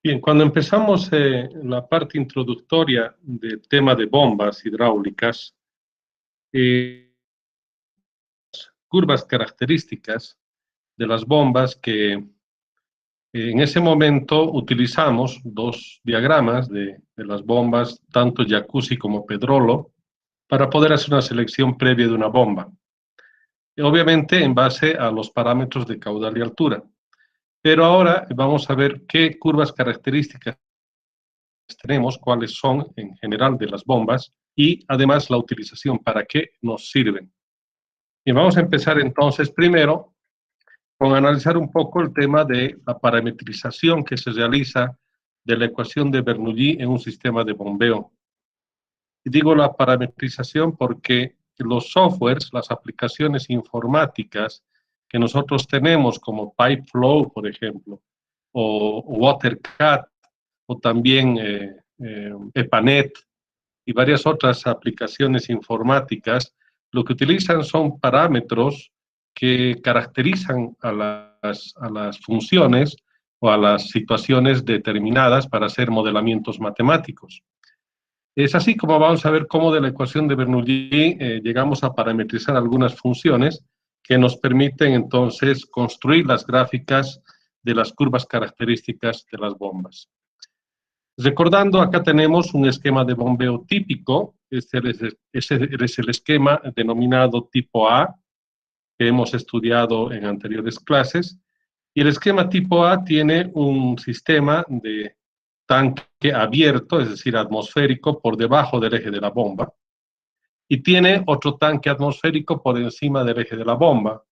Bien, cuando empezamos la parte introductoria del tema de bombas hidráulicas, curvas características de las bombas que en ese momento utilizamos dos diagramas de las bombas, tanto Jacuzzi como Pedrolo, para poder hacer una selección previa de una bomba. Obviamente en base a los parámetros de caudal y altura. Pero ahora vamos a ver qué curvas características tenemos, cuáles son en general de las bombas y además la utilización, para qué nos sirven. Y vamos a empezar entonces primero con analizar un poco el tema de la parametrización que se realiza de la ecuación de Bernoulli en un sistema de bombeo. Y digo la parametrización porque los softwares, las aplicaciones informáticas que nosotros tenemos como Pipeflow, por ejemplo, o WaterCat, o también EPANET y varias otras aplicaciones informáticas, lo que utilizan son parámetros que caracterizan a las funciones o a las situaciones determinadas para hacer modelamientos matemáticos. Es así como vamos a ver cómo de la ecuación de Bernoulli llegamos a parametrizar algunas funciones que nos permiten entonces construir las gráficas de las curvas características de las bombas. Recordando, acá tenemos un esquema de bombeo típico, este es el esquema denominado tipo A, que hemos estudiado en anteriores clases, y el esquema tipo A tiene un sistema de tanque abierto, es decir, atmosférico, por debajo del eje de la bomba, y tiene otro tanque atmosférico por encima del eje de la bomba.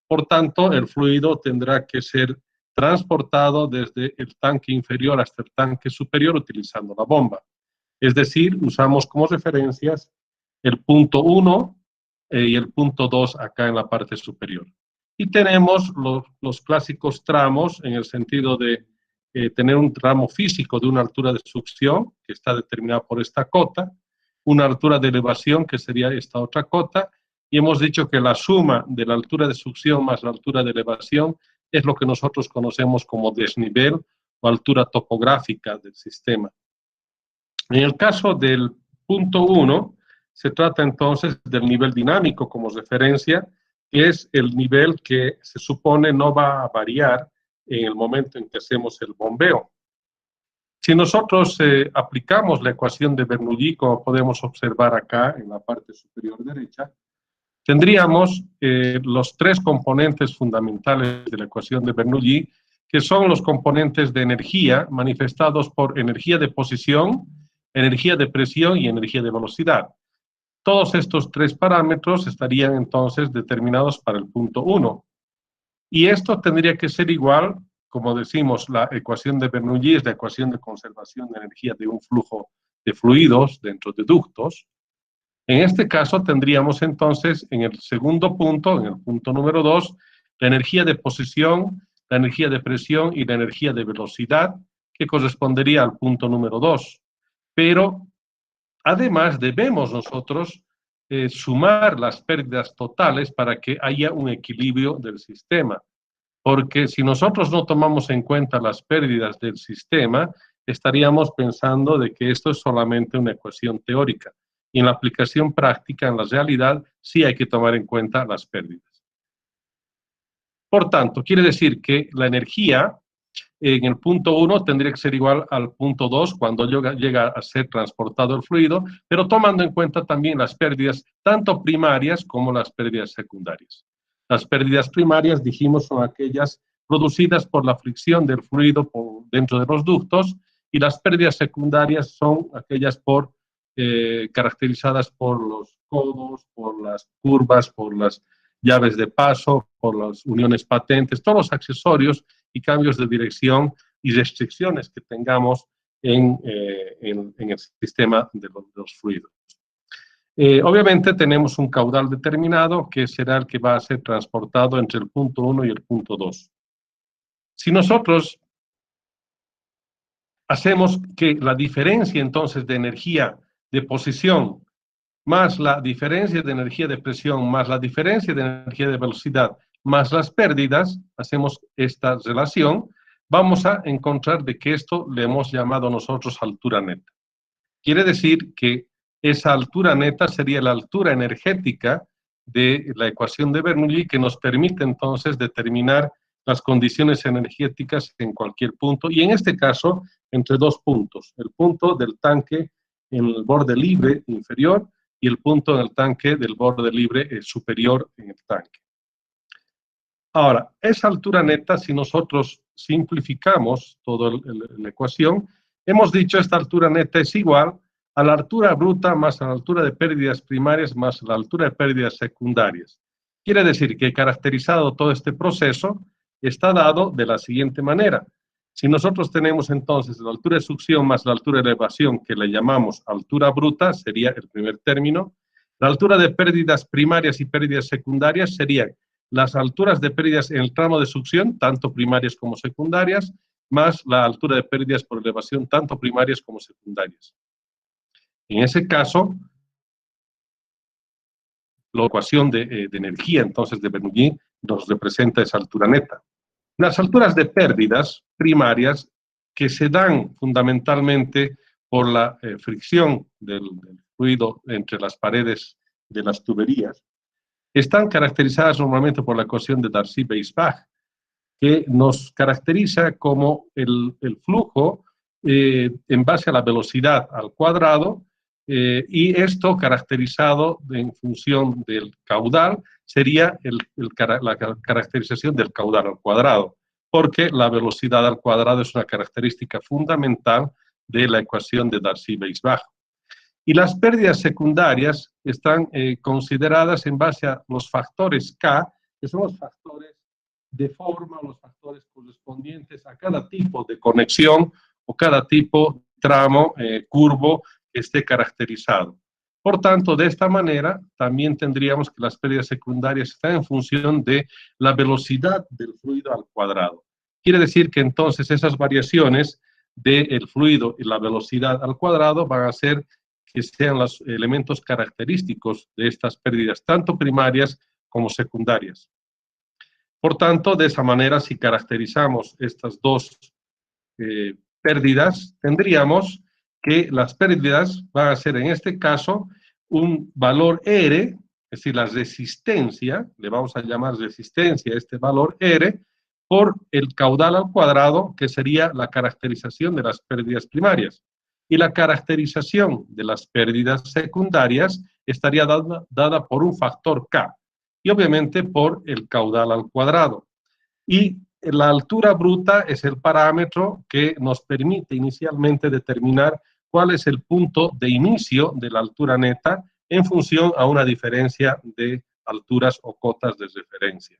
Por tanto, el fluido tendrá que ser transportado desde el tanque inferior hasta el tanque superior utilizando la bomba. Es decir, usamos como referencias el punto 1 y el punto 2 acá en la parte superior. Y tenemos los clásicos tramos en el sentido de tener un tramo físico de una altura de succión, que está determinada por esta cota, una altura de elevación, que sería esta otra cota, y hemos dicho que la suma de la altura de succión más la altura de elevación es lo que nosotros conocemos como desnivel o altura topográfica del sistema. En el caso del punto 1, se trata entonces del nivel dinámico como referencia, que es el nivel que se supone no va a variar en el momento en que hacemos el bombeo. Si nosotros aplicamos la ecuación de Bernoulli, como podemos observar acá en la parte superior derecha, tendríamos los tres componentes fundamentales de la ecuación de Bernoulli, que son los componentes de energía manifestados por energía de posición, energía de presión y energía de velocidad. Todos estos tres parámetros estarían entonces determinados para el punto 1. Y esto tendría que ser igual, como decimos, la ecuación de Bernoulli es la ecuación de conservación de energía de un flujo de fluidos dentro de ductos. En este caso tendríamos entonces en el segundo punto, en el punto número 2, la energía de posición, la energía de presión y la energía de velocidad, que correspondería al punto número 2. Pero además debemos nosotros sumar las pérdidas totales para que haya un equilibrio del sistema. Porque si nosotros no tomamos en cuenta las pérdidas del sistema, estaríamos pensando de que esto es solamente una ecuación teórica. Y en la aplicación práctica, en la realidad, sí hay que tomar en cuenta las pérdidas. Por tanto, quiere decir que la energía en el punto 1 tendría que ser igual al punto 2 cuando llega a ser transportado el fluido, pero tomando en cuenta también las pérdidas tanto primarias como las pérdidas secundarias. Las pérdidas primarias, dijimos, son aquellas producidas por la fricción del fluido dentro de los ductos, y las pérdidas secundarias son aquellas caracterizadas por los codos, por las curvas, por las llaves de paso, por las uniones patentes, todos los accesorios y cambios de dirección y restricciones que tengamos en el sistema de los fluidos. Obviamente tenemos un caudal determinado que será el que va a ser transportado entre el punto 1 y el punto 2. Si nosotros hacemos que la diferencia entonces de energía de posición más la diferencia de energía de presión más la diferencia de energía de velocidad más las pérdidas, hacemos esta relación, vamos a encontrar de que esto le hemos llamado nosotros altura neta. Quiere decir que esa altura neta sería la altura energética de la ecuación de Bernoulli, que nos permite entonces determinar las condiciones energéticas en cualquier punto, y en este caso entre dos puntos, el punto del tanque en el borde libre inferior y el punto en el tanque del borde libre superior en el tanque. Ahora, esa altura neta, si nosotros simplificamos toda la ecuación, hemos dicho esta altura neta es igual a la altura bruta más a la altura de pérdidas primarias más la altura de pérdidas secundarias. Quiere decir que caracterizado todo este proceso está dado de la siguiente manera. Si nosotros tenemos entonces la altura de succión más la altura de elevación, que le llamamos altura bruta, sería el primer término, la altura de pérdidas primarias y pérdidas secundarias serían las alturas de pérdidas en el tramo de succión, tanto primarias como secundarias, más la altura de pérdidas por elevación, tanto primarias como secundarias. En ese caso, la ecuación de energía, entonces, de Bernoulli nos representa esa altura neta. Las alturas de pérdidas primarias, que se dan fundamentalmente por la fricción del fluido entre las paredes de las tuberías, están caracterizadas normalmente por la ecuación de Darcy-Weisbach, que nos caracteriza como el flujo en base a la velocidad al cuadrado, y esto caracterizado en función del caudal sería la caracterización del caudal al cuadrado, porque la velocidad al cuadrado es una característica fundamental de la ecuación de Darcy-Weisbach. Y las pérdidas secundarias están consideradas en base a los factores K, que son los factores de forma, los factores correspondientes a cada tipo de conexión o cada tipo de tramo curvo que esté caracterizado. Por tanto, de esta manera, también tendríamos que las pérdidas secundarias están en función de la velocidad del fluido al cuadrado. Quiere decir que entonces esas variaciones del fluido y la velocidad al cuadrado van a ser que sean los elementos característicos de estas pérdidas, tanto primarias como secundarias. Por tanto, de esa manera, si caracterizamos estas dos pérdidas, tendríamos que las pérdidas van a ser, en este caso, un valor R, es decir, la resistencia, le vamos a llamar resistencia a este valor R, por el caudal al cuadrado, que sería la caracterización de las pérdidas primarias. Y la caracterización de las pérdidas secundarias estaría dada por un factor K, y obviamente por el caudal al cuadrado. Y la altura bruta es el parámetro que nos permite inicialmente determinar cuál es el punto de inicio de la altura neta en función a una diferencia de alturas o cotas de referencia.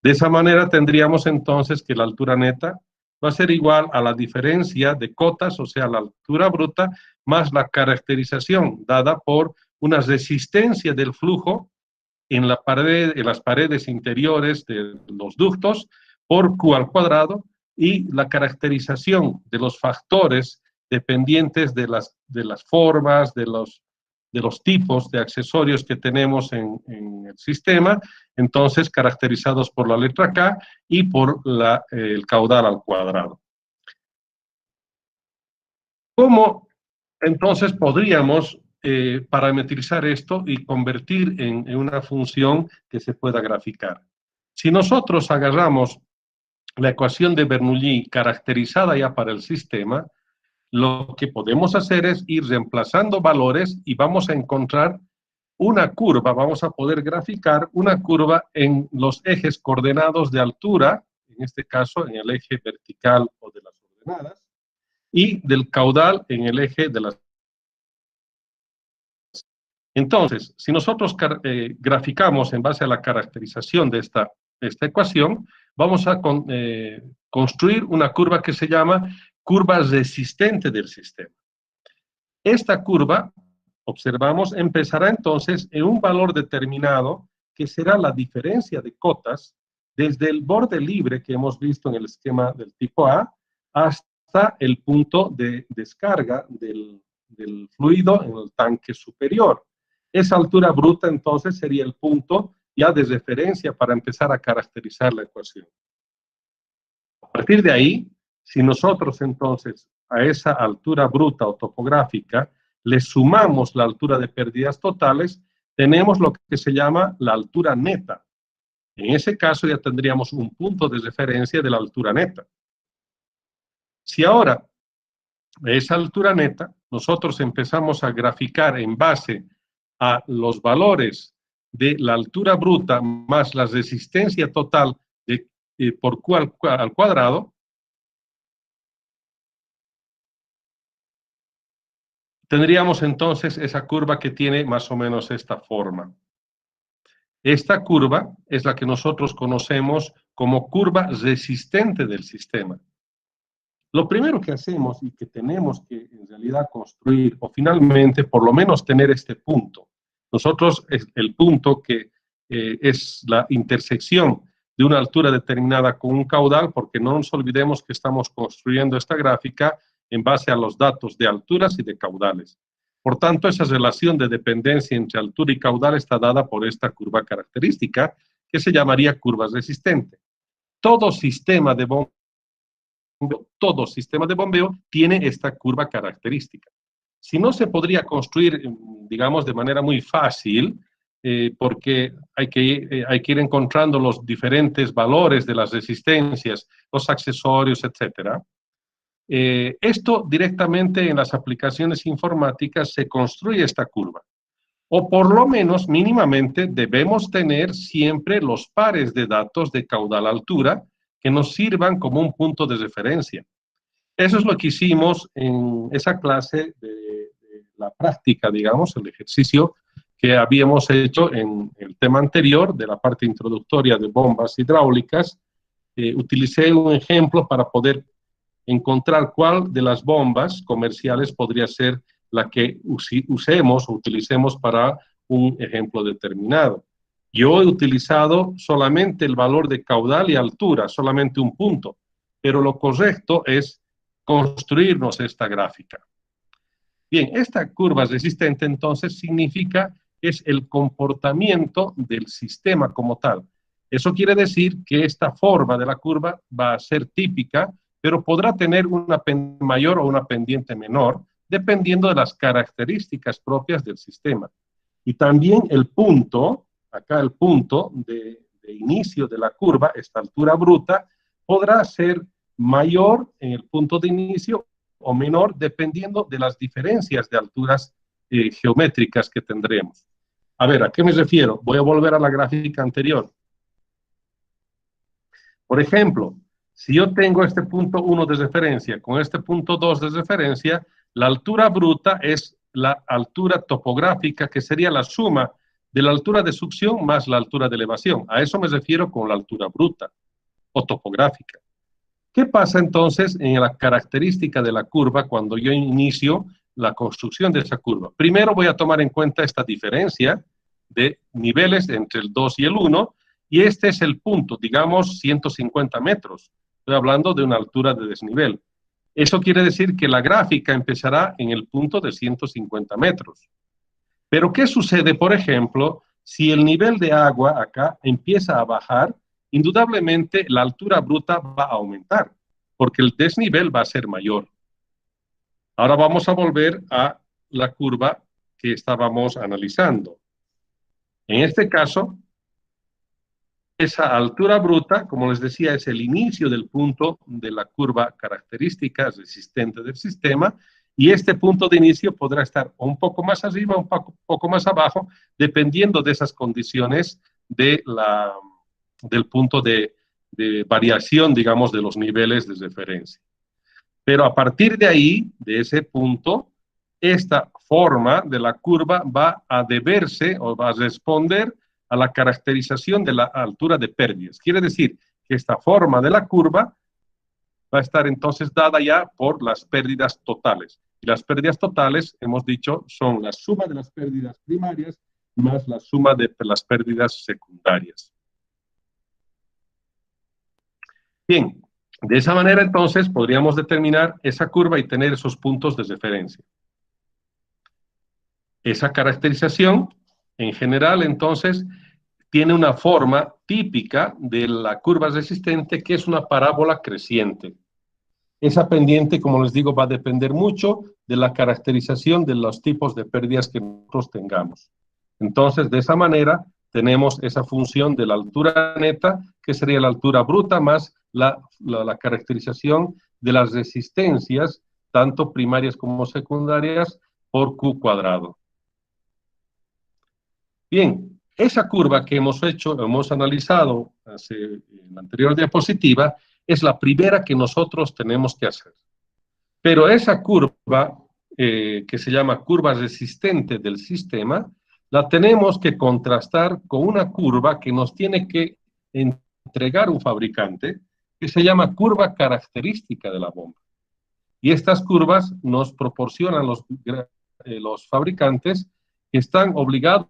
De esa manera tendríamos entonces que la altura neta va a ser igual a la diferencia de cotas, o sea, la altura bruta, más la caracterización dada por una resistencia del flujo en las paredes interiores de los ductos por Q al cuadrado, y la caracterización de los factores dependientes de las formas, de los tipos de accesorios que tenemos en el sistema, entonces caracterizados por la letra K y por el caudal al cuadrado. ¿Cómo entonces podríamos parametrizar esto y convertir en una función que se pueda graficar? Si nosotros agarramos la ecuación de Bernoulli caracterizada ya para el sistema, lo que podemos hacer es ir reemplazando valores y vamos a encontrar una curva, vamos a poder graficar una curva en los ejes coordenados de altura, en este caso en el eje vertical o de las ordenadas, y del caudal en el eje de las. Entonces, si nosotros graficamos en base a la caracterización de esta ecuación, vamos a construir una curva que se llama curva resistente del sistema. Esta curva, observamos, empezará entonces en un valor determinado que será la diferencia de cotas desde el borde libre que hemos visto en el esquema del tipo A hasta el punto de descarga del fluido en el tanque superior. Esa altura bruta entonces sería el punto ya de referencia para empezar a caracterizar la ecuación. partir de ahí, si nosotros entonces a esa altura bruta o topográfica le sumamos la altura de pérdidas totales, tenemos lo que se llama la altura neta. En ese caso ya tendríamos un punto de referencia de la altura neta. Si ahora a esa altura neta nosotros empezamos a graficar en base a los valores de la altura bruta más la resistencia total de, por Q al cuadrado, tendríamos entonces esa curva que tiene más o menos esta forma. Esta curva es la que nosotros conocemos como curva resistente del sistema. Lo primero que hacemos y que tenemos que en realidad construir, o finalmente por lo menos tener este punto. Nosotros, el punto que es la intersección de una altura determinada con un caudal, porque no nos olvidemos que estamos construyendo esta gráfica en base a los datos de alturas y de caudales. Por tanto, esa relación de dependencia entre altura y caudal está dada por esta curva característica, que se llamaría curva resistente. Todo sistema de bombeo tiene esta curva característica. Si no, se podría construir, digamos, de manera muy fácil, porque hay que ir encontrando los diferentes valores de las resistencias, los accesorios, etcétera. Esto directamente en las aplicaciones informáticas se construye esta curva. O por lo menos, mínimamente, debemos tener siempre los pares de datos de caudal-altura que nos sirvan como un punto de referencia. Eso es lo que hicimos en esa clase de la práctica, digamos, el ejercicio que habíamos hecho en el tema anterior de la parte introductoria de bombas hidráulicas. Utilicé un ejemplo para poder encontrar cuál de las bombas comerciales podría ser la que usemos o utilicemos para un ejemplo determinado. Yo he utilizado solamente el valor de caudal y altura, solamente un punto, pero lo correcto es construirnos esta gráfica. Bien, esta curva resistente entonces significa que es el comportamiento del sistema como tal. Eso quiere decir que esta forma de la curva va a ser típica, pero podrá tener una pendiente mayor o una pendiente menor, dependiendo de las características propias del sistema. Y también el punto, acá el punto de inicio de la curva, esta altura bruta, podrá ser mayor en el punto de inicio o menor, dependiendo de las diferencias de alturas geométricas que tendremos. A ver, ¿a qué me refiero? Voy a volver a la gráfica anterior. Por ejemplo, si yo tengo este punto 1 de referencia con este punto 2 de referencia, la altura bruta es la altura topográfica, que sería la suma de la altura de succión más la altura de elevación. A eso me refiero con la altura bruta o topográfica. ¿Qué pasa entonces en la característica de la curva cuando yo inicio la construcción de esa curva? Primero voy a tomar en cuenta esta diferencia de niveles entre el 2 y el 1, y este es el punto, digamos 150 metros. Estoy hablando de una altura de desnivel. Eso quiere decir que la gráfica empezará en el punto de 150 metros. Pero ¿qué sucede, por ejemplo, si el nivel de agua acá empieza a bajar? Indudablemente la altura bruta va a aumentar, porque el desnivel va a ser mayor. Ahora vamos a volver a la curva que estábamos analizando. En este caso, esa altura bruta, como les decía, es el inicio del punto de la curva característica resistente del sistema, y este punto de inicio podrá estar un poco más arriba, un poco más abajo, dependiendo de esas condiciones de del punto de variación, digamos, de los niveles de referencia. Pero a partir de ahí, de ese punto, esta forma de la curva va a deberse o va a responder a la caracterización de la altura de pérdidas. Quiere decir que esta forma de la curva va a estar entonces dada ya por las pérdidas totales. Y las pérdidas totales, hemos dicho, son la suma de las pérdidas primarias más la suma de las pérdidas secundarias. Bien, de esa manera entonces podríamos determinar esa curva y tener esos puntos de referencia. Esa caracterización, en general, entonces, tiene una forma típica de la curva resistente, que es una parábola creciente. Esa pendiente, como les digo, va a depender mucho de la caracterización de los tipos de pérdidas que nosotros tengamos. Entonces, de esa manera, tenemos esa función de la altura neta, que sería la altura bruta, más la caracterización de las resistencias, tanto primarias como secundarias, por Q cuadrado. Bien, esa curva que hemos analizado en la anterior diapositiva, es la primera que nosotros tenemos que hacer. Pero esa curva, que se llama curva resistente del sistema, la tenemos que contrastar con una curva que nos tiene que entregar un fabricante, que se llama curva característica de la bomba. Y estas curvas nos proporcionan los fabricantes, que están obligados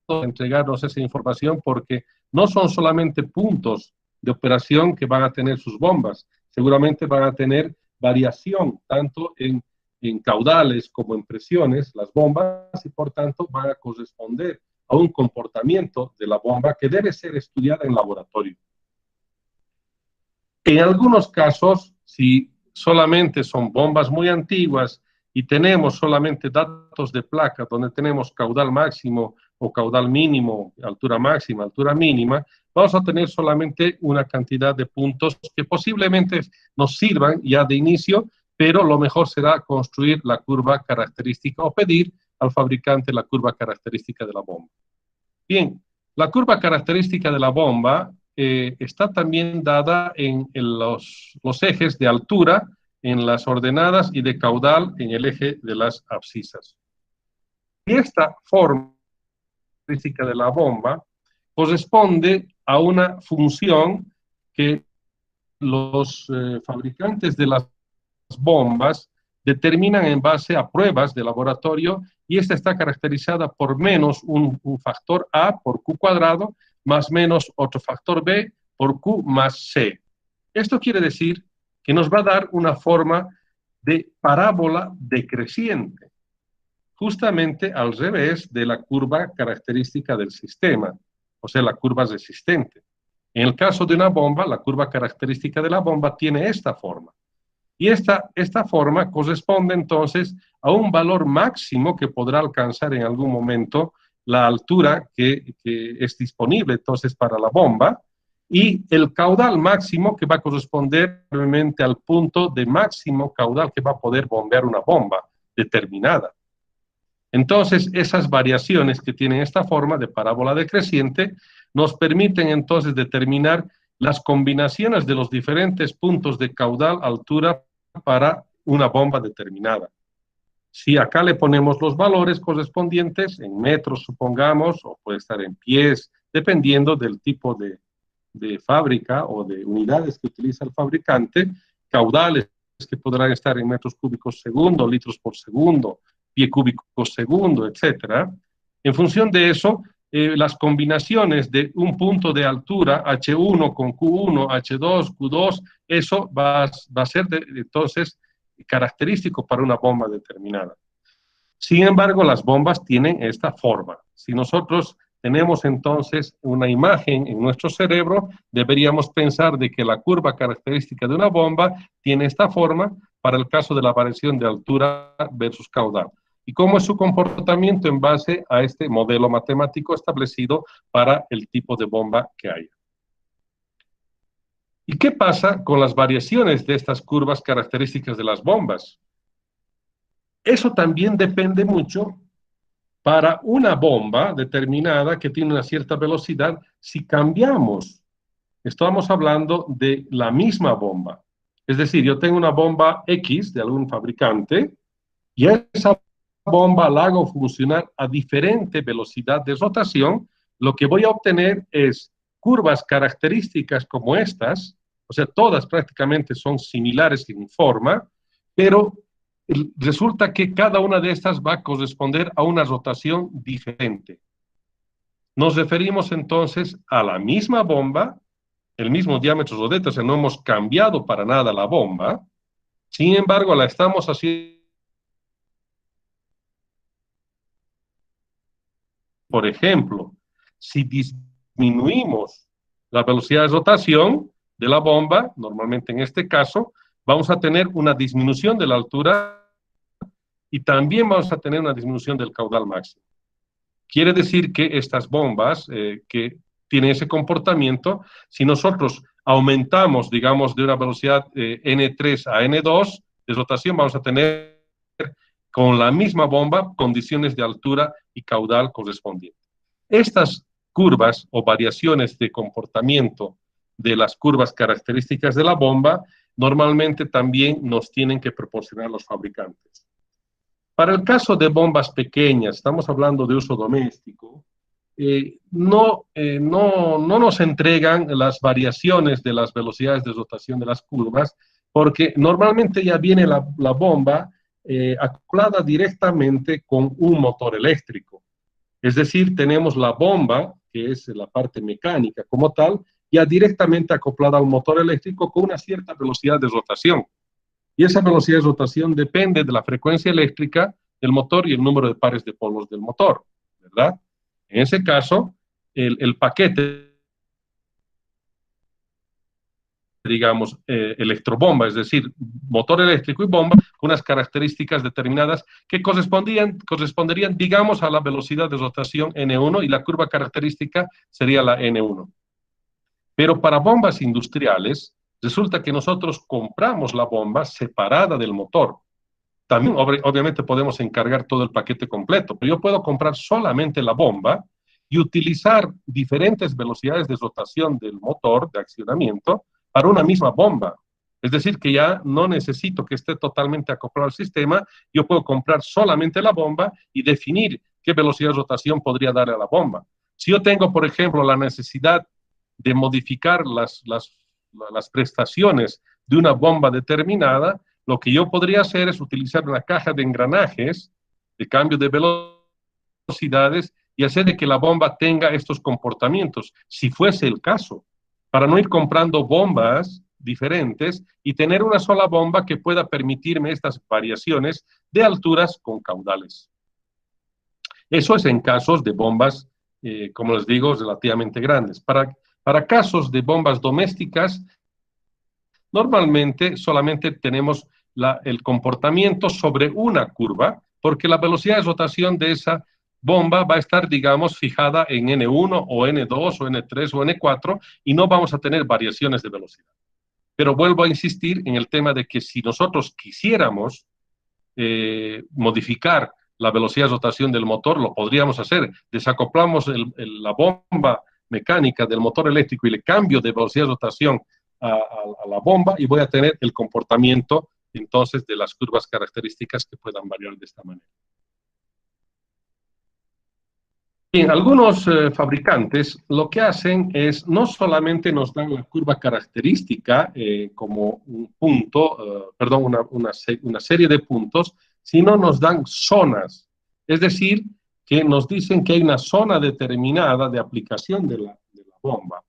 a entregarnos esa información, porque no son solamente puntos de operación que van a tener sus bombas, seguramente van a tener variación tanto en caudales como en presiones, las bombas, y por tanto van a corresponder a un comportamiento de la bomba que debe ser estudiada en laboratorio. En algunos casos, si solamente son bombas muy antiguas y tenemos solamente datos de placa donde tenemos caudal máximo o caudal mínimo, altura máxima, altura mínima, vamos a tener solamente una cantidad de puntos que posiblemente nos sirvan ya de inicio, pero lo mejor será construir la curva característica o pedir al fabricante la curva característica de la bomba. Bien, la curva característica de la bomba está también dada en los ejes de altura, en las ordenadas, y de caudal en el eje de las abscisas. Y esta forma característica de la bomba corresponde a una función que los fabricantes de las bombas determinan en base a pruebas de laboratorio, y esta está caracterizada por menos un factor A por Q cuadrado, más menos otro factor B por Q más C. Esto quiere decir que nos va a dar una forma de parábola decreciente, justamente al revés de la curva característica del sistema, o sea, la curva resistente. En el caso de una bomba, la curva característica de la bomba tiene esta forma. Y esta forma corresponde entonces a un valor máximo que podrá alcanzar en algún momento la altura que es disponible entonces para la bomba, y el caudal máximo que va a corresponder realmente al punto de máximo caudal que va a poder bombear una bomba determinada. Entonces, esas variaciones que tienen esta forma de parábola decreciente nos permiten entonces determinar las combinaciones de los diferentes puntos de caudal, altura para una bomba determinada. Si acá le ponemos los valores correspondientes en metros, supongamos, o puede estar en pies, dependiendo del tipo de fábrica o de unidades que utiliza el fabricante, caudales que podrán estar en metros cúbicos segundo, litros por segundo, pie cúbico segundo, etcétera. En función de eso, las combinaciones de un punto de altura, H1 con Q1, H2, Q2, eso va a ser entonces característico para una bomba determinada. Sin embargo, las bombas tienen esta forma. Si nosotros tenemos entonces una imagen en nuestro cerebro, deberíamos pensar de que la curva característica de una bomba tiene esta forma para el caso de la variación de altura versus caudal. ¿Y cómo es su comportamiento en base a este modelo matemático establecido para el tipo de bomba que haya? ¿Y qué pasa con las variaciones de estas curvas características de las bombas? Eso también depende mucho para una bomba determinada que tiene una cierta velocidad. Si cambiamos, estamos hablando de la misma bomba. Es decir, yo tengo una bomba X de algún fabricante y esa bomba la hago funcionar a diferente velocidad de rotación, lo que voy a obtener es curvas características como estas, o sea, todas prácticamente son similares en forma, pero resulta que cada una de estas va a corresponder a una rotación diferente. Nos referimos entonces a la misma bomba, el mismo diámetro rodete, o sea, no hemos cambiado para nada la bomba, sin embargo, la estamos haciendo. Por ejemplo, si disminuimos la velocidad de rotación de la bomba, normalmente en este caso, vamos a tener una disminución de la altura y también vamos a tener una disminución del caudal máximo. Quiere decir que estas bombas que tienen ese comportamiento, si nosotros aumentamos, digamos, de una velocidad N3 a N2 de rotación, vamos a tener con la misma bomba condiciones de altura y caudal correspondientes. Estas curvas o variaciones de comportamiento de las curvas características de la bomba normalmente también nos tienen que proporcionar los fabricantes. Para el caso de bombas pequeñas, estamos hablando de uso doméstico, no nos entregan las variaciones de las velocidades de rotación de las curvas, porque normalmente ya viene la bomba acoplada directamente con un motor eléctrico. Es decir, tenemos la bomba, que es la parte mecánica como tal, ya directamente acoplada a un motor eléctrico con una cierta velocidad de rotación. Y esa velocidad de rotación depende de la frecuencia eléctrica del motor y el número de pares de polos del motor, ¿verdad? En ese caso, el paquete, digamos, electrobomba, es decir, motor eléctrico y bomba, con unas características determinadas que corresponderían, digamos, a la velocidad de rotación N1 y la curva característica sería la N1. Pero para bombas industriales, resulta que nosotros compramos la bomba separada del motor. También, obviamente, podemos encargar todo el paquete completo, pero yo puedo comprar solamente la bomba y utilizar diferentes velocidades de rotación del motor de accionamiento para una misma bomba. Es decir, que ya no necesito que esté totalmente acoplado al sistema, yo puedo comprar solamente la bomba y definir qué velocidad de rotación podría darle a la bomba. Si yo tengo, por ejemplo, la necesidad de modificar las prestaciones de una bomba determinada, lo que yo podría hacer es utilizar una caja de engranajes de cambio de velocidades y hacer de que la bomba tenga estos comportamientos, si fuese el caso, para no ir comprando bombas diferentes y tener una sola bomba que pueda permitirme estas variaciones de alturas con caudales. Eso es en casos de bombas, como les digo, relativamente grandes. Para casos de bombas domésticas, normalmente solamente tenemos el comportamiento sobre una curva, porque la velocidad de rotación de esa bomba va a estar, digamos, fijada en N1 o N2 o N3 o N4 y no vamos a tener variaciones de velocidad. Pero vuelvo a insistir en el tema de que si nosotros quisiéramos modificar la velocidad de rotación del motor, lo podríamos hacer. Desacoplamos la bomba mecánica del motor eléctrico y le cambio de velocidad de rotación a la bomba y voy a tener el comportamiento entonces de las curvas características que puedan variar de esta manera. Bien, algunos fabricantes lo que hacen es no solamente nos dan la curva característica como un punto, perdón, una serie de puntos, sino nos dan zonas. Es decir, que nos dicen que hay una zona determinada de aplicación de la bomba.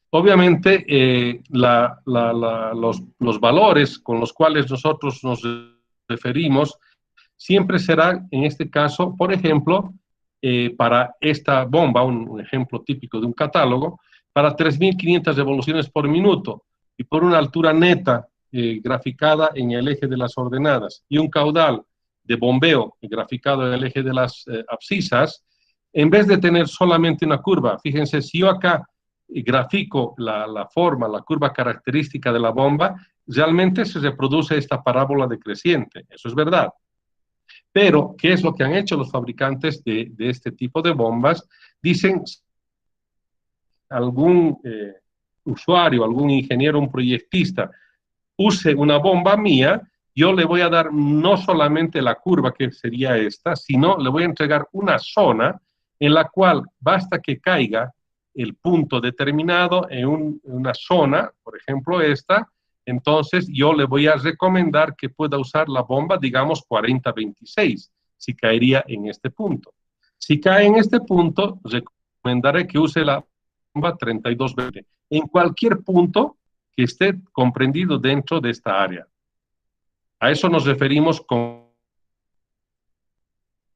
Obviamente, los valores con los cuales nosotros nos referimos siempre serán, en este caso, por ejemplo, para esta bomba, un ejemplo típico de un catálogo, para 3.500 revoluciones por minuto y por una altura neta graficada en el eje de las ordenadas y un caudal de bombeo graficado en el eje de las abscisas, en vez de tener solamente una curva, fíjense, si yo acá grafico la forma, la curva característica de la bomba, realmente se reproduce esta parábola decreciente, eso es verdad. Pero, ¿qué es lo que han hecho los fabricantes de este tipo de bombas? Dicen, algún usuario, algún ingeniero, un proyectista, use una bomba mía, yo le voy a dar no solamente la curva, que sería esta, sino le voy a entregar una zona en la cual basta que caiga el punto determinado en una zona, por ejemplo esta, entonces yo le voy a recomendar que pueda usar la bomba, digamos, 40-26, si caería en este punto. Si cae en este punto, recomendaré que use la bomba 32-20, en cualquier punto que esté comprendido dentro de esta área. A eso nos referimos con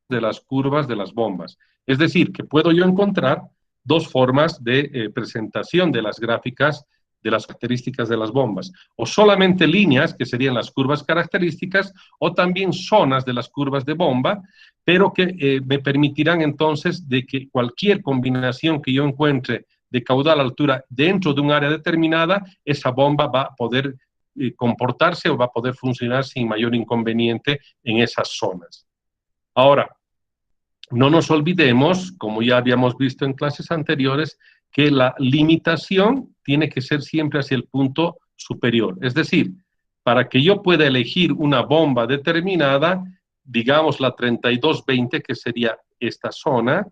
de las curvas de las bombas. Es decir, que puedo yo encontrar dos formas de presentación de las gráficas de las características de las bombas, o solamente líneas, que serían las curvas características, o también zonas de las curvas de bomba, pero que me permitirán entonces de que cualquier combinación que yo encuentre de caudal altura dentro de un área determinada, esa bomba va a poder comportarse o va a poder funcionar sin mayor inconveniente en esas zonas. Ahora, no nos olvidemos, como ya habíamos visto en clases anteriores, que la limitación tiene que ser siempre hacia el punto superior. Es decir, para que yo pueda elegir una bomba determinada, digamos la 3220, que sería esta zona,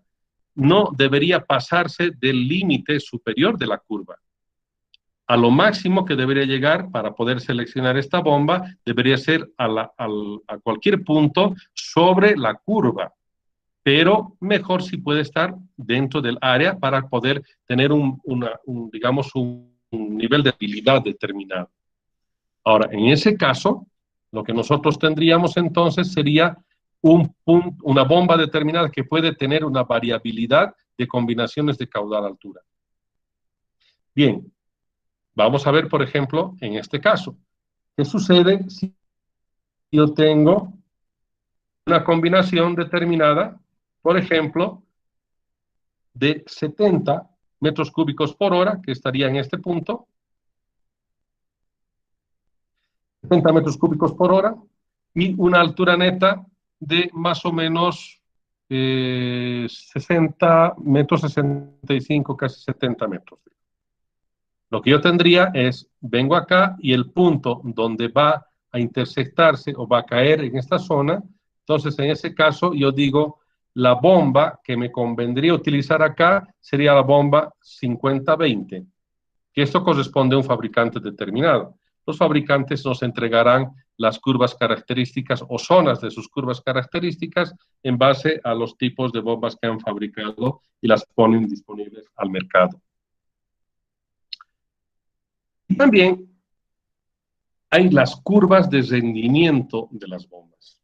no debería pasarse del límite superior de la curva. A lo máximo que debería llegar para poder seleccionar esta bomba debería ser a cualquier punto sobre la curva, pero mejor si puede estar dentro del área para poder tener digamos, un nivel de habilidad determinado. Ahora, en ese caso, lo que nosotros tendríamos entonces sería una bomba determinada que puede tener una variabilidad de combinaciones de caudal-altura. Bien, vamos a ver, por ejemplo, en este caso, ¿qué sucede si yo tengo una combinación determinada, por ejemplo, de 70 metros cúbicos por hora, que estaría en este punto, 70 metros cúbicos por hora, y una altura neta de más o menos 60 metros, 65, casi 70 metros. Lo que yo tendría es, vengo acá y el punto donde va a intersectarse o va a caer en esta zona, entonces en ese caso yo digo, la bomba que me convendría utilizar acá sería la bomba 50-20, que esto corresponde a un fabricante determinado. Los fabricantes nos entregarán las curvas características o zonas de sus curvas características en base a los tipos de bombas que han fabricado y las ponen disponibles al mercado. Y también hay las curvas de rendimiento de las bombas.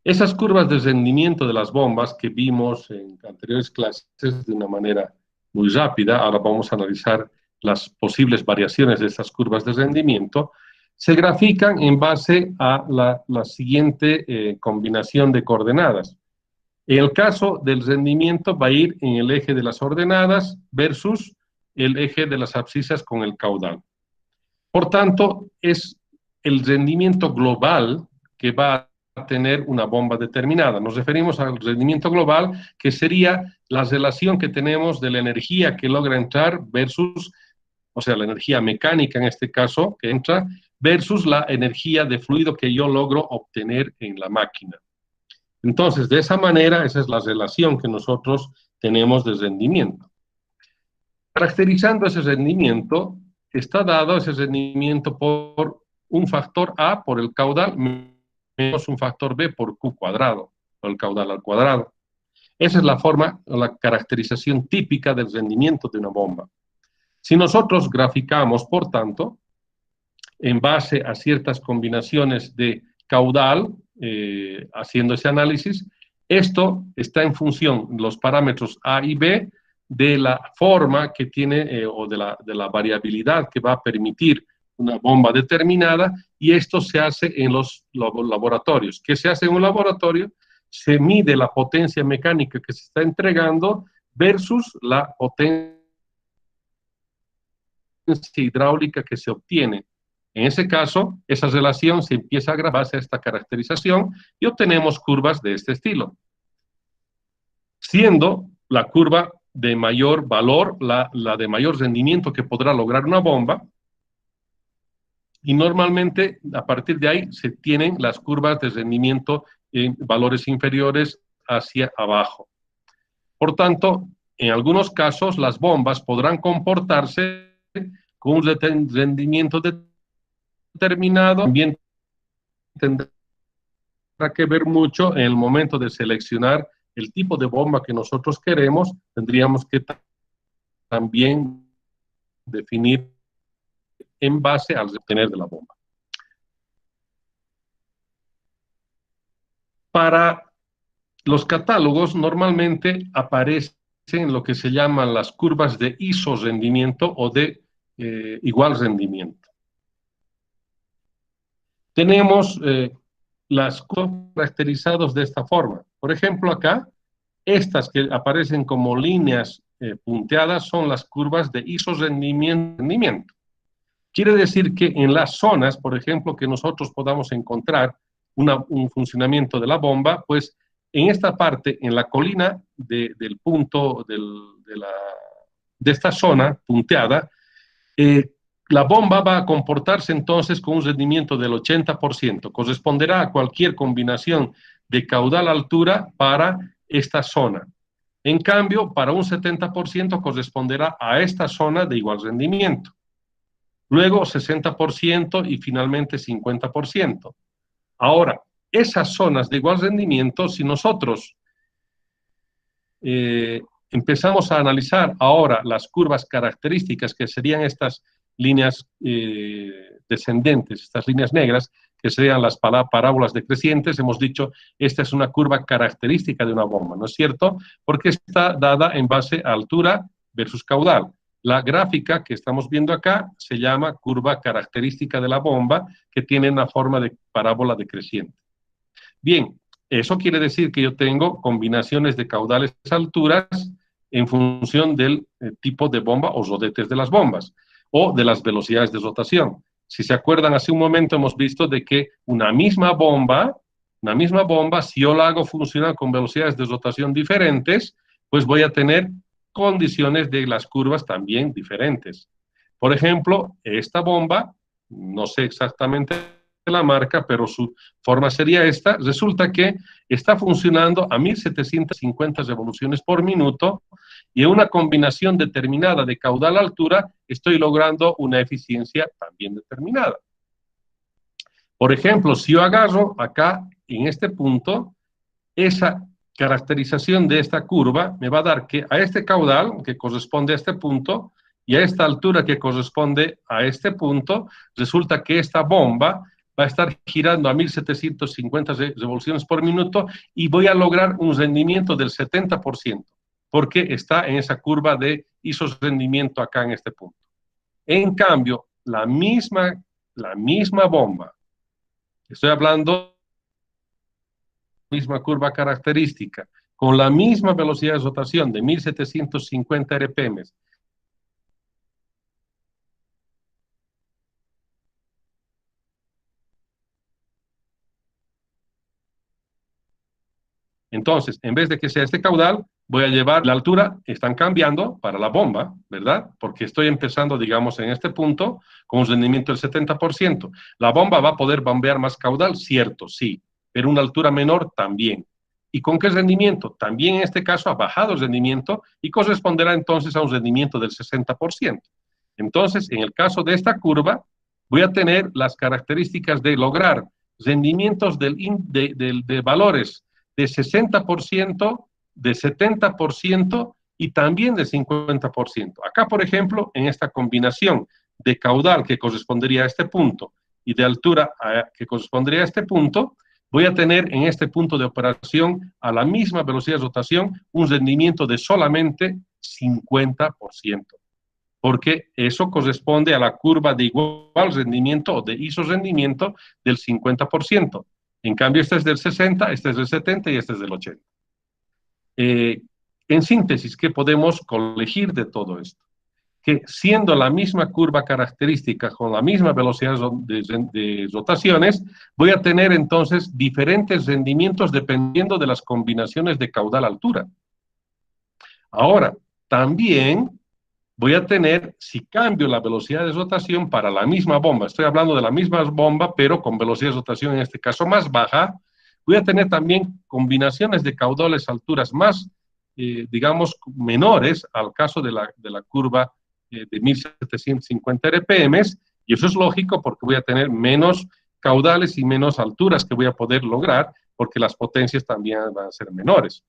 Esas curvas de rendimiento de las bombas que vimos en anteriores clases de una manera muy rápida, ahora vamos a analizar las posibles variaciones de estas curvas de rendimiento, se grafican en base a la siguiente combinación de coordenadas. En el caso del rendimiento va a ir en el eje de las ordenadas versus el eje de las abscisas con el caudal. Por tanto, es el rendimiento global que va a tener una bomba determinada. Nos referimos al rendimiento global, que sería la relación que tenemos de la energía que logra entrar versus, o sea, la energía mecánica en este caso que entra, versus la energía de fluido que yo logro obtener en la máquina. Entonces, de esa manera, esa es la relación que nosotros tenemos de rendimiento. Caracterizando ese rendimiento, está dado ese rendimiento por un factor A por el caudal menos un factor B por Q cuadrado, o el caudal al cuadrado. Esa es la forma, la caracterización típica del rendimiento de una bomba. Si nosotros graficamos, por tanto, en base a ciertas combinaciones de caudal, haciendo ese análisis, esto está en función de los parámetros A y B, de la forma que tiene o de la variabilidad que va a permitir una bomba determinada, y esto se hace en los laboratorios. ¿Qué se hace en un laboratorio? Se mide la potencia mecánica que se está entregando versus la potencia hidráulica que se obtiene. En ese caso, esa relación se empieza a grabarse a esta caracterización y obtenemos curvas de este estilo, siendo la curva de mayor valor, la de mayor rendimiento que podrá lograr una bomba, y normalmente a partir de ahí se tienen las curvas de rendimiento en valores inferiores hacia abajo. Por tanto, en algunos casos las bombas podrán comportarse con un rendimiento determinado, también tendrá que ver mucho en el momento de seleccionar el tipo de bomba que nosotros queremos, tendríamos que también definir en base al obtener de la bomba. Para los catálogos normalmente aparece en lo que se llaman las curvas de isorrendimiento o de igual rendimiento. Tenemos las curvas caracterizadas de esta forma. Por ejemplo, acá, estas que aparecen como líneas punteadas son las curvas de isorrendimiento. Quiere decir que en las zonas, por ejemplo, que nosotros podamos encontrar un funcionamiento de la bomba, pues en esta parte, en la colina del punto de esta zona punteada, la bomba va a comportarse entonces con un rendimiento del 80%, corresponderá a cualquier combinación de caudal-altura para esta zona. En cambio, para un 70% corresponderá a esta zona de igual rendimiento. Luego 60% y finalmente 50%. Ahora, esas zonas de igual rendimiento, si nosotros empezamos a analizar ahora las curvas características, que serían estas líneas descendentes, estas líneas negras, que serían las parábolas decrecientes, hemos dicho, esta es una curva característica de una bomba, ¿no es cierto? Porque está dada en base a altura versus caudal. La gráfica que estamos viendo acá se llama curva característica de la bomba, que tiene una forma de parábola decreciente. Bien, eso quiere decir que yo tengo combinaciones de caudales alturas en función del tipo de bomba o rodetes de las bombas o de las velocidades de rotación. Si se acuerdan, hace un momento hemos visto de que una misma bomba, si yo la hago funcionar con velocidades de rotación diferentes, pues voy a tener condiciones de las curvas también diferentes. Por ejemplo, esta bomba, no sé exactamente la marca, pero su forma sería esta, resulta que está funcionando a 1750 revoluciones por minuto y en una combinación determinada de caudal-altura estoy logrando una eficiencia también determinada. Por ejemplo, si yo agarro acá, en este punto, esa caracterización de esta curva me va a dar que a este caudal, que corresponde a este punto, y a esta altura que corresponde a este punto, resulta que esta bomba va a estar girando a 1750 revoluciones por minuto y voy a lograr un rendimiento del 70%, porque está en esa curva de isorrendimiento acá en este punto. En cambio, la misma bomba, estoy hablando misma curva característica, con la misma velocidad de rotación de 1750 RPM, entonces, en vez de que sea este caudal, voy a llevar la altura, están cambiando para la bomba, ¿verdad? Porque estoy empezando, digamos, en este punto con un rendimiento del 70%. La bomba va a poder bombear más caudal, cierto, sí, pero una altura menor también. ¿Y con qué rendimiento? También en este caso ha bajado el rendimiento y corresponderá entonces a un rendimiento del 60%. Entonces, en el caso de esta curva, voy a tener las características de lograr rendimientos de valores de 60%, de 70% y también de 50%. Acá, por ejemplo, en esta combinación de caudal que correspondería a este punto y de altura que correspondería a este punto, voy a tener en este punto de operación a la misma velocidad de rotación un rendimiento de solamente 50%, porque eso corresponde a la curva de igual rendimiento o de isorrendimiento del 50%. En cambio, este es del 60, este es del 70 y este es del 80. En síntesis, ¿qué podemos colegir de todo esto? Que siendo la misma curva característica con la misma velocidad de rotaciones, voy a tener entonces diferentes rendimientos dependiendo de las combinaciones de caudal-altura. Ahora, también voy a tener, si cambio la velocidad de rotación para la misma bomba, estoy hablando de la misma bomba, pero con velocidad de rotación en este caso más baja, voy a tener también combinaciones de caudales alturas más, digamos, menores al caso de la curva de 1750 RPM, y eso es lógico porque voy a tener menos caudales y menos alturas que voy a poder lograr, porque las potencias también van a ser menores.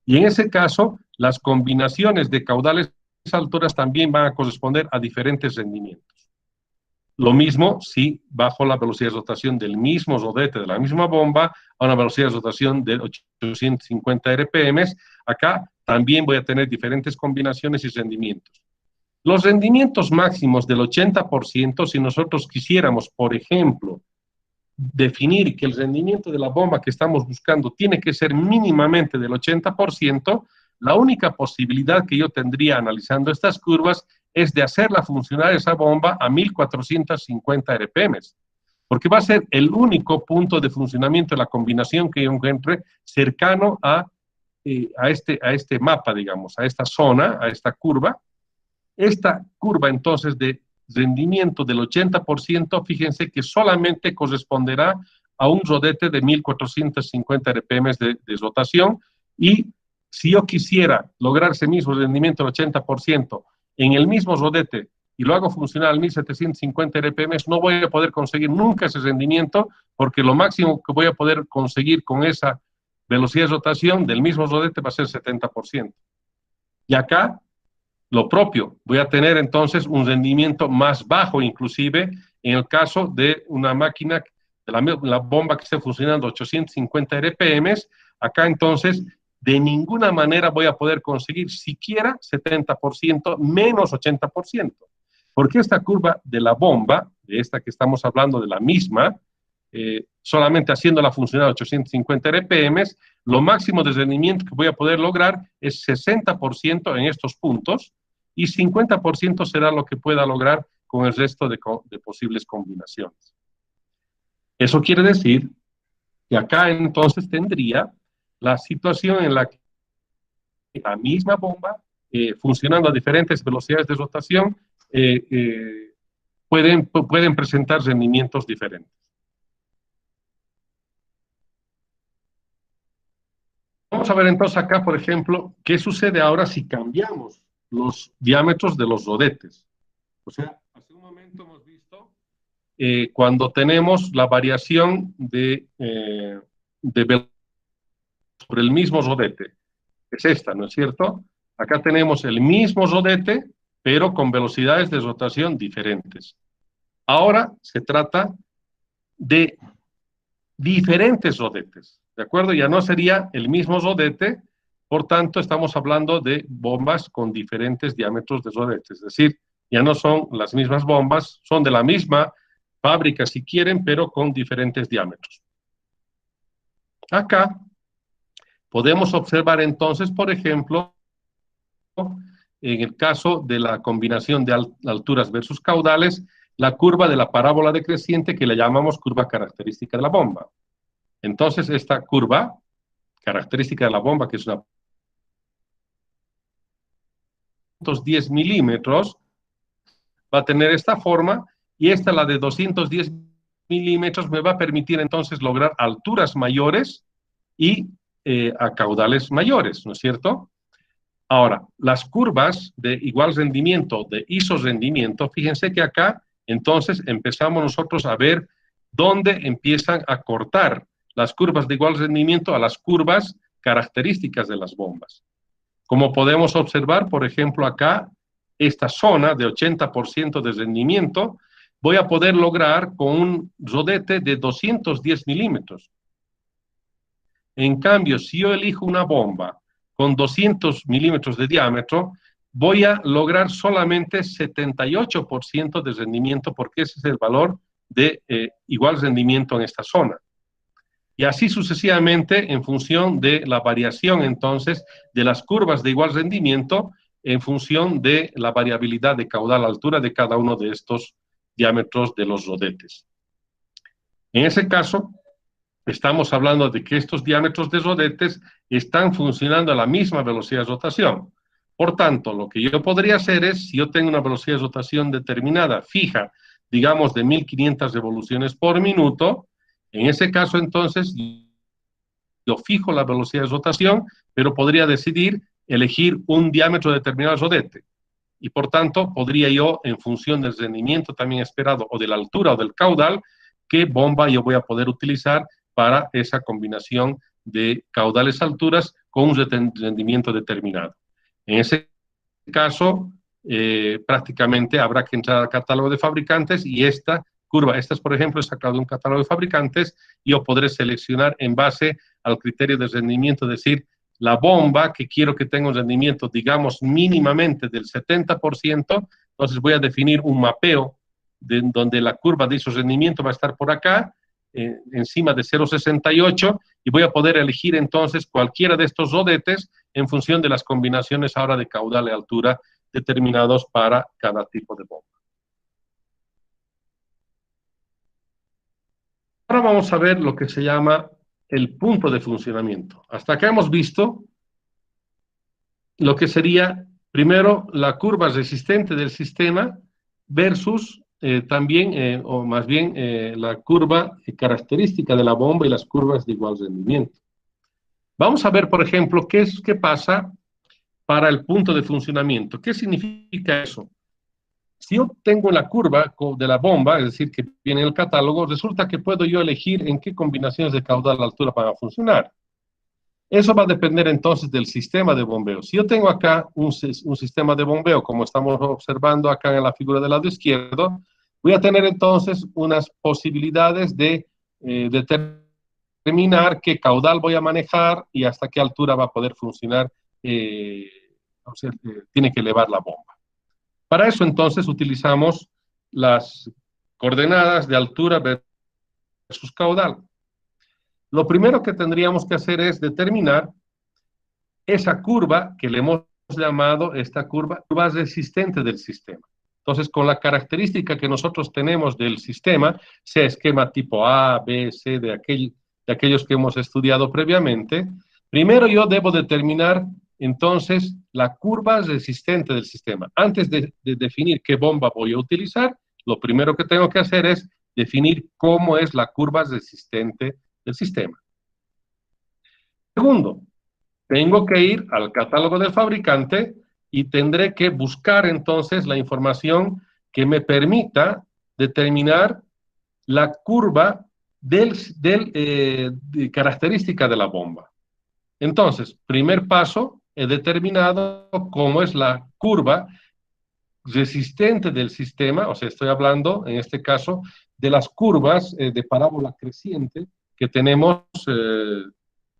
Y en ese caso, las combinaciones de caudales alturas también van a corresponder a diferentes rendimientos. Lo mismo si bajo la velocidad de rotación del mismo rodete, de la misma bomba, a una velocidad de rotación de 850 RPM. Acá también voy a tener diferentes combinaciones y rendimientos. Los rendimientos máximos del 80%, si nosotros quisiéramos, por ejemplo, definir que el rendimiento de la bomba que estamos buscando tiene que ser mínimamente del 80%, la única posibilidad que yo tendría analizando estas curvas es de hacerla funcionar esa bomba a 1450 RPM, porque va a ser el único punto de funcionamiento de la combinación que yo encuentre cercano a este mapa, digamos, a esta zona, a esta curva. Esta curva entonces de rendimiento del 80%, fíjense que solamente corresponderá a un rodete de 1450 RPM de rotación, y si yo quisiera lograr ese mismo rendimiento del 80% en el mismo rodete y lo hago funcionar al 1750 RPM, no voy a poder conseguir nunca ese rendimiento, porque lo máximo que voy a poder conseguir con esa velocidad de rotación del mismo rodete va a ser 70%. Y acá lo propio, voy a tener entonces un rendimiento más bajo, inclusive en el caso de una máquina, de la bomba que esté funcionando a 850 RPM, acá entonces de ninguna manera voy a poder conseguir siquiera 70%, menos 80%, porque esta curva de la bomba, de esta que estamos hablando, de la misma, solamente haciéndola funcionar a 850 RPM, lo máximo de rendimiento que voy a poder lograr es 60% en estos puntos, y 50% será lo que pueda lograr con el resto de posibles combinaciones. Eso quiere decir que acá entonces tendría la situación en la que la misma bomba, funcionando a diferentes velocidades de rotación, pueden presentar rendimientos diferentes. Vamos a ver entonces acá, por ejemplo, qué sucede ahora si cambiamos los diámetros de los rodetes. O sea, hace un momento hemos visto cuando tenemos la variación de sobre el mismo rodete. Es esta, ¿no es cierto? Acá tenemos el mismo rodete, pero con velocidades de rotación diferentes. Ahora se trata de diferentes rodetes, ¿de acuerdo? Ya no sería el mismo rodete, por tanto estamos hablando de bombas con diferentes diámetros de rodete, es decir, ya no son las mismas bombas, son de la misma fábrica si quieren, pero con diferentes diámetros. Acá podemos observar entonces, por ejemplo, en el caso de la combinación de alturas versus caudales, la curva de la parábola decreciente que le llamamos curva característica de la bomba. Entonces, esta curva característica de la bomba, que es una 210 milímetros, va a tener esta forma, y esta, la de 210 milímetros, me va a permitir entonces lograr alturas mayores y a caudales mayores, ¿no es cierto? Ahora, las curvas de igual rendimiento, de isorrendimiento, fíjense que acá entonces empezamos nosotros a ver dónde empiezan a cortar las curvas de igual rendimiento a las curvas características de las bombas. Como podemos observar, por ejemplo, acá, esta zona de 80% de rendimiento, voy a poder lograr con un rodete de 210 milímetros. En cambio, si yo elijo una bomba con 200 milímetros de diámetro, voy a lograr solamente 78% de rendimiento, porque ese es el valor de igual rendimiento en esta zona. Y así sucesivamente en función de la variación entonces de las curvas de igual rendimiento, en función de la variabilidad de caudal, altura de cada uno de estos diámetros de los rodetes. En ese caso, estamos hablando de que estos diámetros de rodetes están funcionando a la misma velocidad de rotación. Por tanto, lo que yo podría hacer es, si yo tengo una velocidad de rotación determinada, fija, digamos de 1500 revoluciones por minuto, en ese caso entonces yo fijo la velocidad de rotación, pero podría decidir elegir un diámetro determinado de rodete. Y por tanto, podría yo, en función del rendimiento también esperado, o de la altura o del caudal, qué bomba yo voy a poder utilizar para esa combinación de caudales alturas con un rendimiento determinado. En ese caso, prácticamente habrá que entrar al catálogo de fabricantes y esta curva, esta es, por ejemplo, sacado de un catálogo de fabricantes, yo podré seleccionar en base al criterio de rendimiento, es decir, la bomba que quiero que tenga un rendimiento, digamos, mínimamente del 70%, entonces voy a definir un mapeo donde la curva de su rendimiento va a estar por acá, encima de 0,68, y voy a poder elegir entonces cualquiera de estos rodetes en función de las combinaciones ahora de caudal y altura determinados para cada tipo de bomba. Ahora vamos a ver lo que se llama el punto de funcionamiento. Hasta acá hemos visto lo que sería, primero, la curva resistente del sistema versus también, o más bien, la curva característica de la bomba y las curvas de igual rendimiento. Vamos a ver, por ejemplo, qué pasa para el punto de funcionamiento. ¿Qué significa eso? Si yo tengo la curva de la bomba, es decir, que viene en el catálogo, resulta que puedo yo elegir en qué combinaciones de caudal a altura van a funcionar. Eso va a depender entonces del sistema de bombeo. Si yo tengo acá un sistema de bombeo, como estamos observando acá en la figura del lado izquierdo, voy a tener entonces unas posibilidades de determinar qué caudal voy a manejar y hasta qué altura va a poder funcionar, o sea, tiene que elevar la bomba. Para eso entonces utilizamos las coordenadas de altura versus caudal. Lo primero que tendríamos que hacer es determinar esa curva que le hemos llamado esta curva resistente del sistema. Entonces, con la característica que nosotros tenemos del sistema, sea esquema tipo A, B, C, de aquellos que hemos estudiado previamente, primero yo debo determinar entonces la curva resistente del sistema. Antes de definir qué bomba voy a utilizar, lo primero que tengo que hacer es definir cómo es la curva resistente del sistema. Segundo, tengo que ir al catálogo del fabricante y tendré que buscar entonces la información que me permita determinar la curva de característica de la bomba. Entonces, primer paso, he determinado cómo es la curva resistente del sistema, o sea, estoy hablando en este caso de las curvas de parábola creciente que tenemos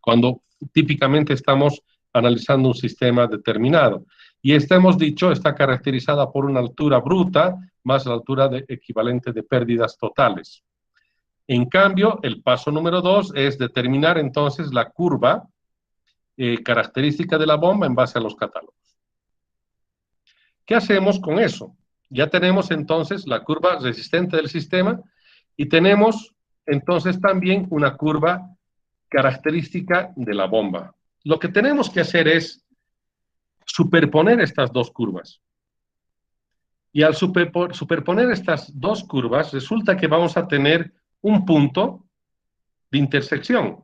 cuando típicamente estamos analizando un sistema determinado. Y esta, hemos dicho, está caracterizada por una altura bruta más la altura equivalente de pérdidas totales. En cambio, el paso número 2 es determinar entonces la curva característica de la bomba en base a los catálogos. ¿Qué hacemos con eso? Ya tenemos entonces la curva resistente del sistema y tenemos entonces también una curva característica de la bomba. Lo que tenemos que hacer es superponer estas dos curvas. Y al superponer estas dos curvas, resulta que vamos a tener un punto de intersección.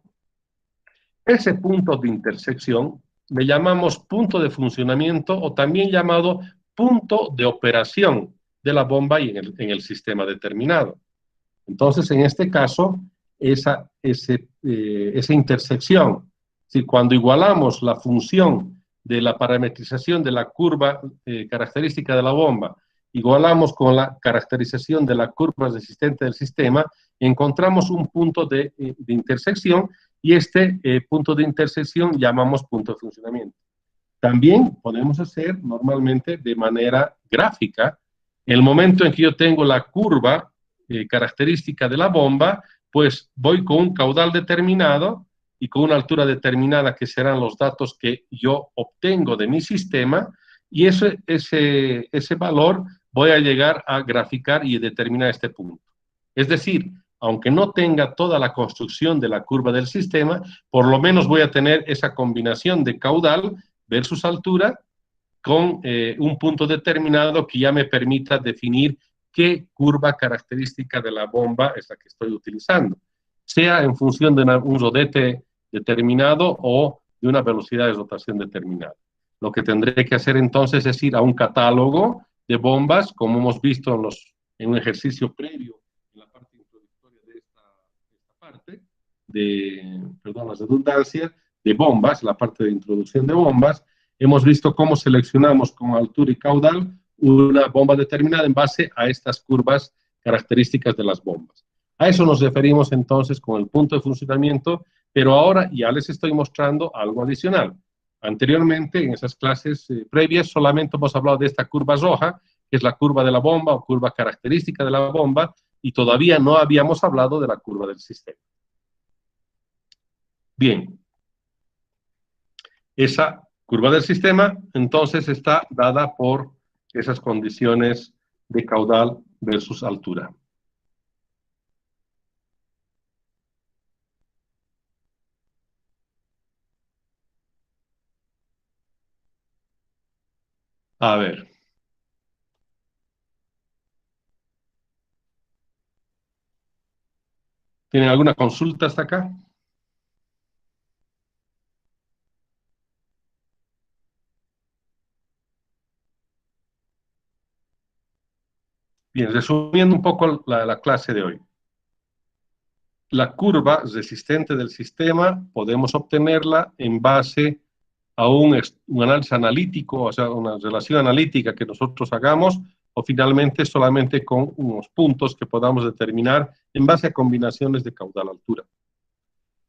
Ese punto de intersección le llamamos punto de funcionamiento o también llamado punto de operación de la bomba y en el sistema determinado. Entonces, en este caso, esa intersección, es decir, cuando igualamos la función de la parametrización de la curva característica de la bomba, igualamos con la caracterización de la curva resistente del sistema, encontramos un punto de intersección y este punto de intersección llamamos punto de funcionamiento. También podemos hacer normalmente de manera gráfica. El momento en que yo tengo la curva característica de la bomba, pues voy con un caudal determinado y con una altura determinada que serán los datos que yo obtengo de mi sistema y ese valor voy a llegar a graficar y determinar este punto. Es decir, aunque no tenga toda la construcción de la curva del sistema, por lo menos voy a tener esa combinación de caudal versus altura con un punto determinado que ya me permita definir qué curva característica de la bomba es la que estoy utilizando, sea en función de un rodete determinado o de una velocidad de rotación determinada. Lo que tendré que hacer entonces es ir a un catálogo de bombas, como hemos visto en un ejercicio previo, en la parte introductoria de esta parte, perdón, la redundancia, de bombas, la parte de introducción de bombas. Hemos visto cómo seleccionamos con altura y caudal una bomba determinada en base a estas curvas características de las bombas. A eso nos referimos entonces con el punto de funcionamiento, pero ahora ya les estoy mostrando algo adicional. Anteriormente, en esas clases previas, solamente hemos hablado de esta curva roja, que es la curva de la bomba o curva característica de la bomba, y todavía no habíamos hablado de la curva del sistema. Bien, esa curva del sistema entonces está dada por esas condiciones de caudal versus altura. A ver. ¿Tienen alguna consulta hasta acá? Bien, resumiendo un poco la clase de hoy. La curva resistente del sistema podemos obtenerla en base a un análisis analítico, o sea, una relación analítica que nosotros hagamos, o finalmente solamente con unos puntos que podamos determinar en base a combinaciones de caudal-altura.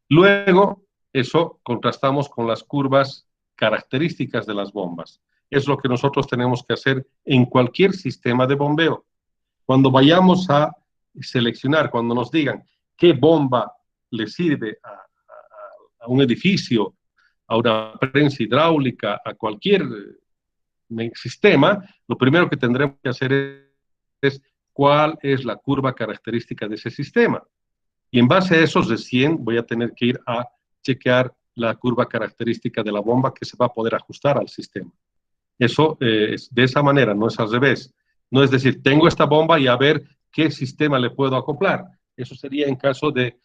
Luego, eso contrastamos con las curvas características de las bombas. Es lo que nosotros tenemos que hacer en cualquier sistema de bombeo. Cuando vayamos a seleccionar, cuando nos digan qué bomba le sirve a un edificio, a una prensa hidráulica, a cualquier sistema, lo primero que tendremos que hacer es cuál es la curva característica de ese sistema. Y en base a esos recién voy a tener que ir a chequear la curva característica de la bomba que se va a poder ajustar al sistema. Eso es de esa manera, no es al revés. No es decir, tengo esta bomba y a ver qué sistema le puedo acoplar. Eso sería en caso de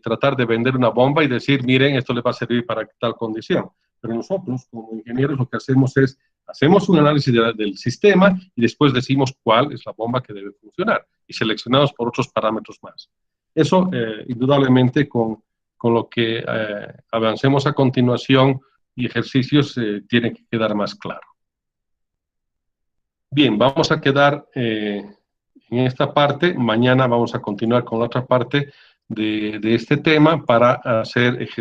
tratar de vender una bomba y decir, miren, esto le va a servir para tal condición. Pero nosotros, como ingenieros, lo que hacemos es, hacemos un análisis del sistema y después decimos cuál es la bomba que debe funcionar y seleccionamos por otros parámetros más. Eso, indudablemente, con lo que avancemos a continuación y ejercicios, tiene que quedar más claro. Bien, vamos a quedar en esta parte. Mañana vamos a continuar con la otra parte de este tema para hacer ejercicios.